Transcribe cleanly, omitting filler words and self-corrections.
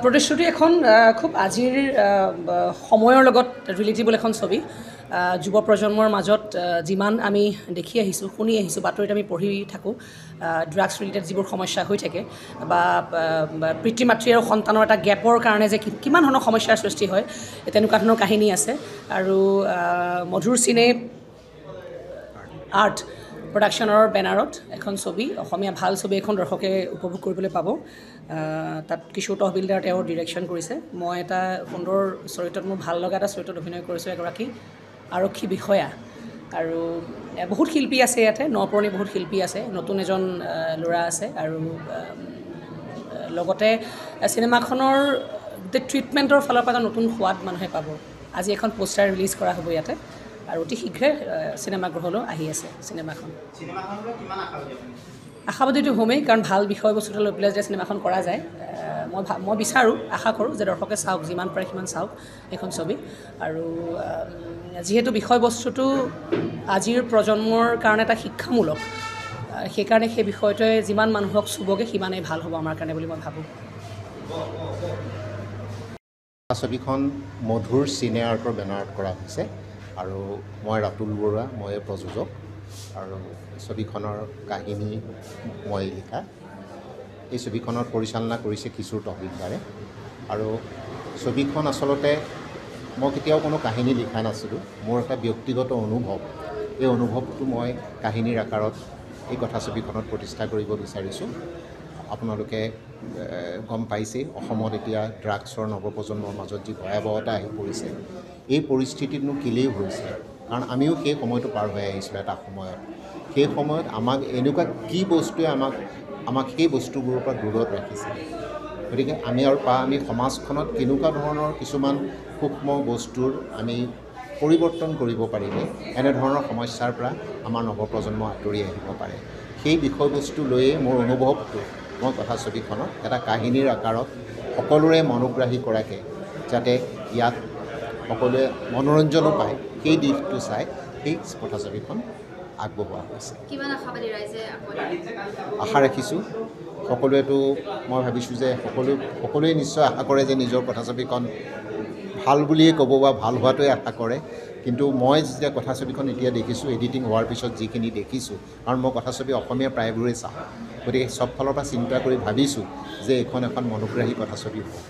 প্ৰতিশ্ৰুতি এখন খুব আজিৰ সময়ৰ লগত ৰিলেটেবল এখন ছবি যুৱ প্ৰজন্মৰ মাজত যিমান আমি দেখি আহিছোঁ শুনি আহিছোঁ বাতৰিত আমি পঢ়ি থাকোঁ ড্ৰাগছ ৰিলেটেড যিবোৰ সমস্যা হৈ থাকে বা পিতৃ মাতৃ আৰু সন্তানৰ এটা গেপৰ কাৰণে যে কিমান ধৰণৰ সমস্যাৰ সৃষ্টি হয় তেনেকুৱা ধৰণৰ কাহিনী আছে আৰু মধুৰ চিনে আৰ্ট প্ৰডাকশ্যনৰ বেনাৰত এখন ছবি অসমীয়া ভাল ছবি এখন দৰ্শকে উপভোগ কৰিবলৈ পাব তাত কিশোৰ তহবিলদাৰ তেওঁৰ ডিৰেকশ্যন কৰিছে মই এটা সুন্দৰ চৰিত্ৰত মোৰ ভাল লগা এটা চৰিত্ৰত অভিনয় কৰিছোঁ এগৰাকী আৰক্ষী বিষয়া আৰু বহুত শিল্পী আছে ইয়াতে নপুৰণি বহুত শিল্পী আছে নতুন এজন ল'ৰা আছে আৰু লগতে চিনেমাখনৰ ট্ৰিটমেণ্টৰ ফালৰ পৰা এটা নতুন সোৱাদ মানুহে পাব আজি এখন পোষ্টাৰ ৰিলিজ কৰা হ'ব ইয়াতে আৰু অতি শীঘ্ৰে চিনেমাগৃহলৈ আহি আছে চিনেমাখন আশাবাদীটো হ'মেই কাৰণ ভাল বিষয়বস্তুটো লৈ পেলাই যে চিনেমাখন কৰা যায় মই বিচাৰোঁ আশা কৰোঁ যে দৰ্শকে চাওক যিমান পাৰে সিমান চাওক এইখন ছবি আৰু যিহেতু বিষয়বস্তুটো আজিৰ প্ৰজন্মৰ কাৰণে এটা শিক্ষামূলক সেইকাৰণে সেই বিষয়টোৱে যিমান মানুহক চুবগে সিমানেই ভাল হ'ব আমাৰ কাৰণে বুলি মই ভাবোঁ ছবিখন মধুৰ চিনে আৰ্টৰ বেনাৰত কৰা হৈছে আৰু মই ৰাতুল বৰুৱা মই প্ৰযোজক আৰু ছবিখনৰ কাহিনী মই লিখা এই ছবিখনৰ পৰিচালনা কৰিছে কিশোৰ তহবিলদাৰে আৰু ছবিখন আচলতে মই কেতিয়াও কোনো কাহিনী লিখা নাছিলোঁ মোৰ এটা ব্যক্তিগত অনুভৱ এই অনুভৱটো মই কাহিনীৰ আকাৰত এই কথাছবিখনত প্ৰতিষ্ঠা কৰিব বিচাৰিছোঁ আপোনালোকে গম পাইছেই অসমত এতিয়া ড্ৰাগছৰ নৱপ্ৰজন্মৰ মাজত যি ভয়াৱহতা আহি পৰিছে এই পৰিস্থিতিনো কেলেই হৈছে কাৰণ আমিও সেই সময়টো পাৰ হৈ আহিছিলোঁ এটা সময়ত সেই সময়ত আমাক এনেকুৱা কি বস্তুৱে আমাক সেই বস্তুবোৰৰ পৰা দূৰত ৰাখিছে গতিকে আমি সমাজখনত কেনেকুৱা ধৰণৰ কিছুমান সূক্ষ্ম বস্তুৰ আমি পৰিৱৰ্তন কৰিব পাৰিলে এনেধৰণৰ সমস্যাৰ পৰা আমাৰ নৱপ্ৰজন্ম আঁতৰি আহিব পাৰে সেই বিষয়বস্তু লৈয়ে মোৰ অনুভৱটো মই কথাছবিখনত এটা কাহিনীৰ আকাৰত সকলোৰে মনোগ্ৰাহী কৰাকৈ যাতে ইয়াত সকলোৱে মনোৰঞ্জনো পায় সেই দিশটো চাই সেই কথাছবিখন আগবঢ়োৱা হৈছে আশা ৰাখিছোঁ সকলোৱেতো মই ভাবিছোঁ যে সকলোৱে নিশ্চয় আশা কৰে যে নিজৰ কথাছবিখন ভাল বুলিয়ে ক'ব বা ভাল হোৱাটোৱে আশা কৰে কিন্তু মই যেতিয়া কথাছবিখন এতিয়া দেখিছোঁ এডিটিং হোৱাৰ পিছত যিখিনি দেখিছোঁ কাৰণ মই কথাছবি অসমীয়া প্ৰায়বোৰেই চাওঁ গতিকে চব ফালৰ পৰা চিন্তা কৰি ভাবিছোঁ যে এইখন এখন মনোগ্ৰাহী কথাছবি হ'ব